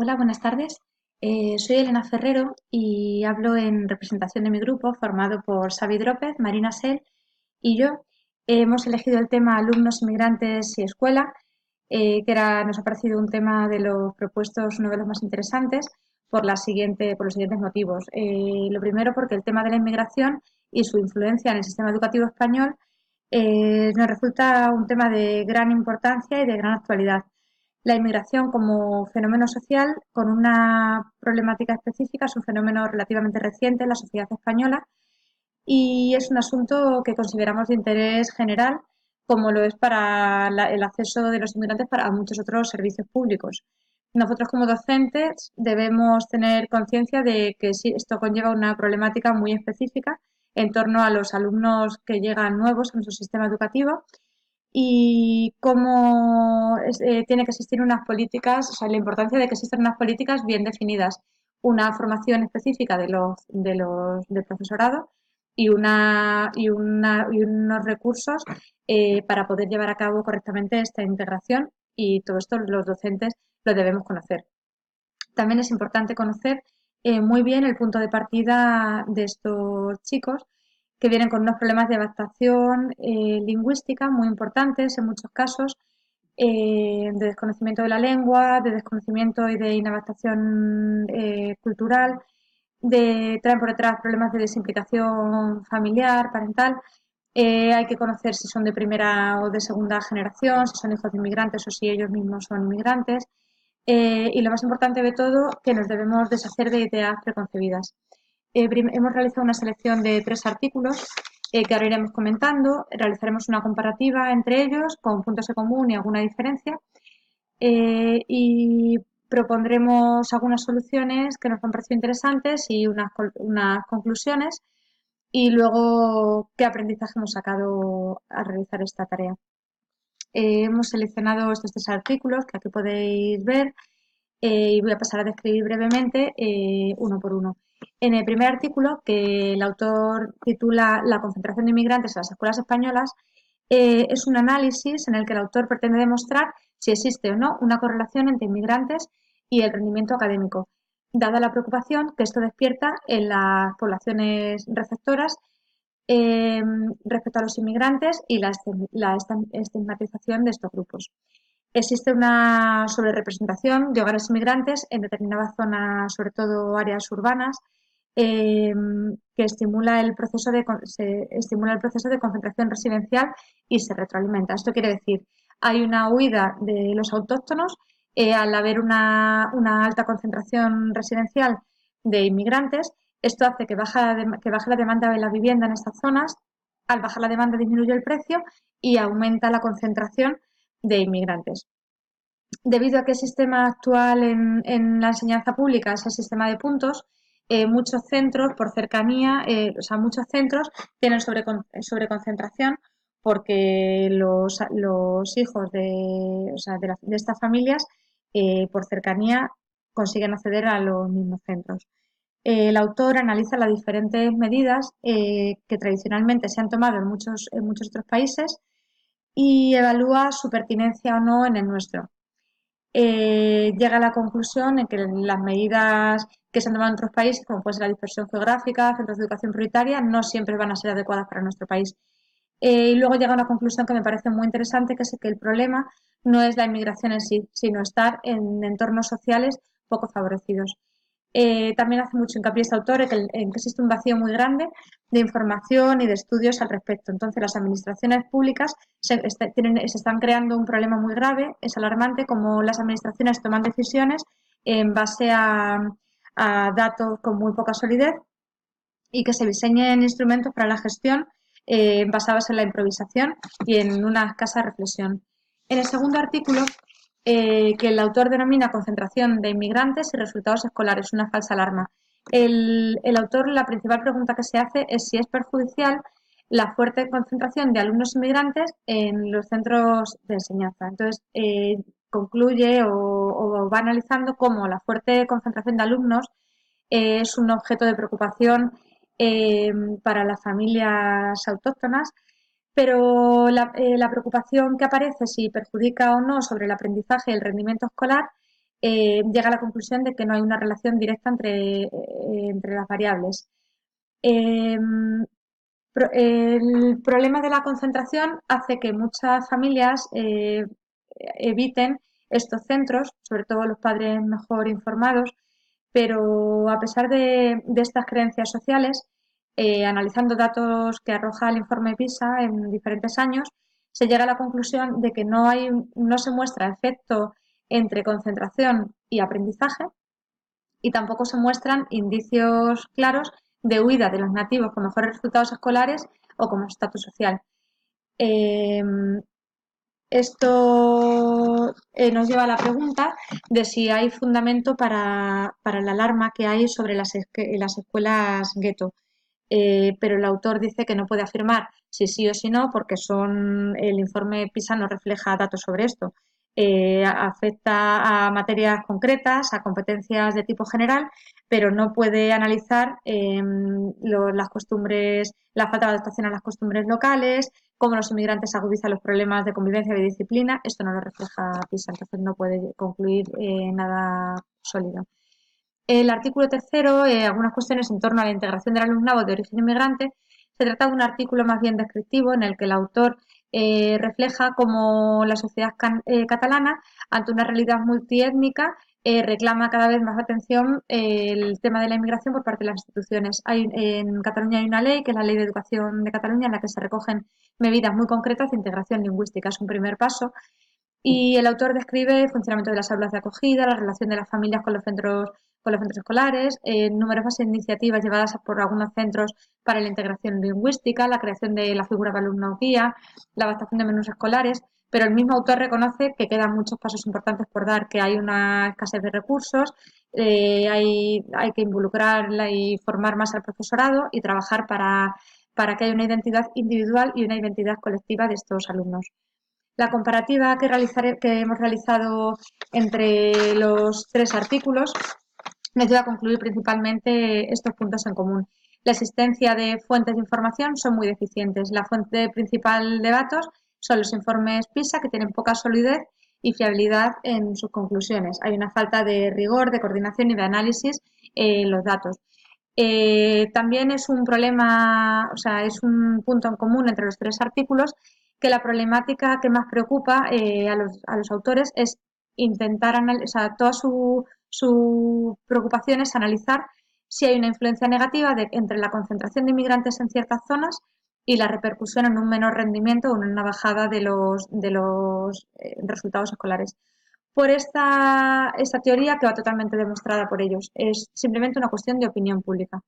Hola, buenas tardes. Soy Elena Ferrero y hablo en representación de mi grupo formado por Xavi Drópez, Marina Sel y yo. Hemos elegido el tema alumnos, inmigrantes y escuela, nos ha parecido un tema de los propuestos uno de los más interesantes por los siguientes motivos. Lo primero, porque el tema de la inmigración y su influencia en el sistema educativo español nos resulta un tema de gran importancia y de gran actualidad. La inmigración como fenómeno social con una problemática específica es un fenómeno relativamente reciente en la sociedad española y es un asunto que consideramos de interés general, como lo es para el acceso de los inmigrantes para muchos otros servicios públicos. Nosotros como docentes debemos tener conciencia de que sí, esto conlleva una problemática muy específica en torno a los alumnos que llegan nuevos a nuestro sistema educativo y tiene que existir unas políticas, o sea, la importancia de que existan unas políticas bien definidas, una formación específica del profesorado y unos recursos para poder llevar a cabo correctamente esta integración y todo esto los docentes lo debemos conocer. También es importante conocer muy bien el punto de partida de estos chicos que vienen con unos problemas de adaptación lingüística muy importantes en muchos casos, de desconocimiento de la lengua, de desconocimiento y de inadaptación cultural, traen por detrás problemas de desimplicación familiar, parental. Hay que conocer si son de primera o de segunda generación, si son hijos de inmigrantes o si ellos mismos son inmigrantes. Y lo más importante de todo, que nos debemos deshacer de ideas preconcebidas. Hemos realizado una selección de 3 artículos que ahora iremos comentando. Realizaremos una comparativa entre ellos con puntos en común y alguna diferencia. Y propondremos algunas soluciones que nos han parecido interesantes y unas conclusiones y luego qué aprendizaje hemos sacado al realizar esta tarea. Hemos seleccionado estos 3 artículos que aquí podéis ver y voy a pasar a describir brevemente uno por uno. En el primer artículo, que el autor titula La concentración de inmigrantes en las escuelas españolas, es un análisis en el que el autor pretende demostrar si existe o no una correlación entre inmigrantes y el rendimiento académico, dada la preocupación que esto despierta en las poblaciones receptoras eh, respecto a los inmigrantes y la estigmatización de estos grupos. Existe una sobrerepresentación de hogares inmigrantes en determinadas zonas, sobre todo áreas urbanas, eh, que estimula el proceso de concentración residencial y se retroalimenta. Esto quiere decir, hay una huida de los autóctonos al haber una alta concentración residencial de inmigrantes. Esto hace que baje la demanda de la vivienda en estas zonas. Al bajar la demanda disminuye el precio y aumenta la concentración de inmigrantes. Debido a que el sistema actual en la enseñanza pública es el sistema de puntos, muchos centros, por cercanía, muchos centros tienen sobreconcentración porque los hijos de estas familias, por cercanía, consiguen acceder a los mismos centros. El autor analiza las diferentes medidas que tradicionalmente se han tomado en muchos otros países y evalúa su pertinencia o no en el nuestro. Llega a la conclusión en que las medidas que se han tomado en otros países, como puede ser la dispersión geográfica, centros de educación prioritaria, no siempre van a ser adecuadas para nuestro país. Y luego llega a una conclusión que me parece muy interesante, que es que el problema no es la inmigración en sí, sino estar en entornos sociales poco favorecidos. También hace mucho hincapié este autor en que existe un vacío muy grande de información y de estudios al respecto. Entonces, las administraciones públicas se están creando un problema muy grave, es alarmante como las administraciones toman decisiones en base a datos con muy poca solidez y que se diseñen instrumentos para la gestión basados en la improvisación y en una escasa reflexión. En el segundo artículo, que el autor denomina concentración de inmigrantes y resultados escolares, una falsa alarma. El autor, la principal pregunta que se hace es si es perjudicial la fuerte concentración de alumnos inmigrantes en los centros de enseñanza. Entonces, concluye o va analizando cómo la fuerte concentración de alumnos es un objeto de preocupación eh, para las familias autóctonas, pero la preocupación que aparece si perjudica o no sobre el aprendizaje y el rendimiento escolar llega a la conclusión de que no hay una relación directa entre las variables. El problema de la concentración hace que muchas familias eviten estos centros, sobre todo los padres mejor informados, pero a pesar de estas creencias sociales, analizando datos que arroja el informe PISA en diferentes años, se llega a la conclusión de que no se muestra efecto entre concentración y aprendizaje, y tampoco se muestran indicios claros de huida de los nativos con mejores resultados escolares o como estatus social. Eh, Esto nos lleva a la pregunta de si hay fundamento para la alarma que hay sobre las escuelas gueto. Pero el autor dice que no puede afirmar si sí o si no, porque el informe PISA no refleja datos sobre esto. Afecta a materias concretas, a competencias de tipo general, pero no puede analizar las costumbres, la falta de adaptación a las costumbres locales, cómo los inmigrantes agudizan los problemas de convivencia y de disciplina. Esto no lo refleja PISA, entonces no puede concluir nada sólido. El artículo tercero, algunas cuestiones en torno a la integración del alumnado de origen inmigrante. Se trata de un artículo más bien descriptivo en el que el autor refleja cómo la sociedad catalana, ante una realidad multiétnica, reclama cada vez más atención el tema de la inmigración por parte de las instituciones. En Cataluña hay una ley, que es la Ley de Educación de Cataluña, en la que se recogen medidas muy concretas de integración lingüística. Es un primer paso. Y el autor describe el funcionamiento de las aulas de acogida, la relación de las familias con los centros escolares, numerosas iniciativas llevadas por algunos centros para la integración lingüística, la creación de la figura de alumno guía, la adaptación de menús escolares, pero el mismo autor reconoce que quedan muchos pasos importantes por dar, que hay una escasez de recursos, hay que involucrarla y formar más al profesorado y trabajar para que haya una identidad individual y una identidad colectiva de estos alumnos. La comparativa que hemos realizado entre los tres artículos nos lleva a concluir principalmente estos puntos en común. La existencia de fuentes de información son muy deficientes. La fuente principal de datos son los informes PISA, que tienen poca solidez y fiabilidad en sus conclusiones. Hay una falta de rigor, de coordinación y de análisis en los datos. También es un problema, o sea, es un punto en común entre los tres artículos, que la problemática que más preocupa a los autores es intentar analizar, o sea, toda su preocupación es analizar si hay una influencia negativa entre la concentración de inmigrantes en ciertas zonas y la repercusión en un menor rendimiento o en una bajada de los resultados escolares. Por esta teoría, que va totalmente demostrada por ellos. Es simplemente una cuestión de opinión pública.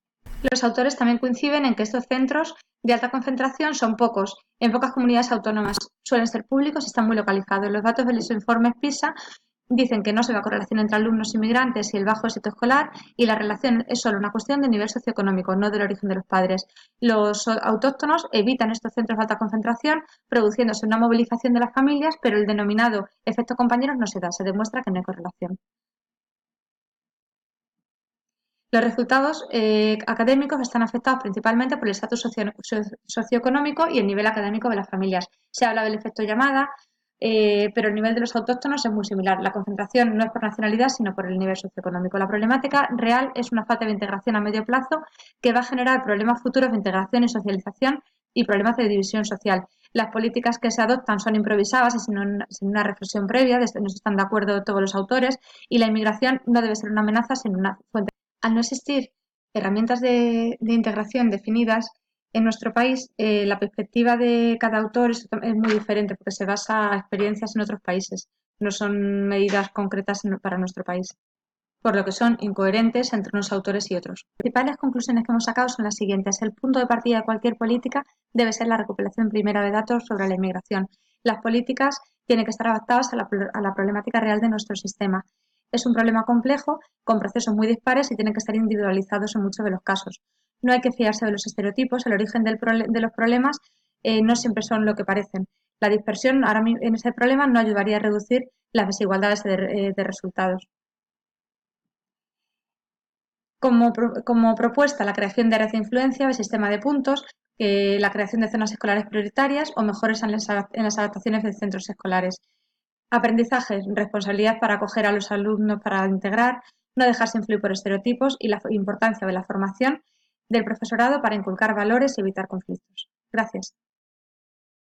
Los autores también coinciden en que estos centros de alta concentración son pocos, en pocas comunidades autónomas, suelen ser públicos y están muy localizados. Los datos de los informes PISA dicen que no se ve correlación entre alumnos inmigrantes y el bajo éxito escolar, y la relación es solo una cuestión de nivel socioeconómico, no del origen de los padres. Los autóctonos evitan estos centros de alta concentración, produciéndose una movilización de las familias, pero el denominado efecto compañeros no se da, se demuestra que no hay correlación. Los resultados académicos están afectados principalmente por el estatus socioeconómico y el nivel académico de las familias. Se habla del efecto llamada, pero el nivel de los autóctonos es muy similar. La concentración no es por nacionalidad, sino por el nivel socioeconómico. La problemática real es una falta de integración a medio plazo, que va a generar problemas futuros de integración y socialización y problemas de división social. Las políticas que se adoptan son improvisadas y sin una reflexión previa, no están de acuerdo todos los autores, y la inmigración no debe ser una amenaza, sino una fuente. Al no existir herramientas de integración definidas en nuestro país, la perspectiva de cada autor es muy diferente, porque se basa en experiencias en otros países, no son medidas concretas para nuestro país, por lo que son incoherentes entre unos autores y otros. Las principales conclusiones que hemos sacado son las siguientes. El punto de partida de cualquier política debe ser la recopilación primera de datos sobre la inmigración. Las políticas tienen que estar adaptadas a la problemática real de nuestro sistema. Es un problema complejo, con procesos muy dispares, y tienen que estar individualizados en muchos de los casos. No hay que fiarse de los estereotipos. El origen de los problemas no siempre son lo que parecen. La dispersión en ese problema no ayudaría a reducir las desigualdades de resultados. Como propuesta, la creación de áreas de influencia, el sistema de puntos, la creación de zonas escolares prioritarias o mejoras en las adaptaciones de centros escolares. Aprendizaje, responsabilidad para acoger a los alumnos para integrar, no dejarse influir por estereotipos y la importancia de la formación del profesorado para inculcar valores y evitar conflictos. Gracias.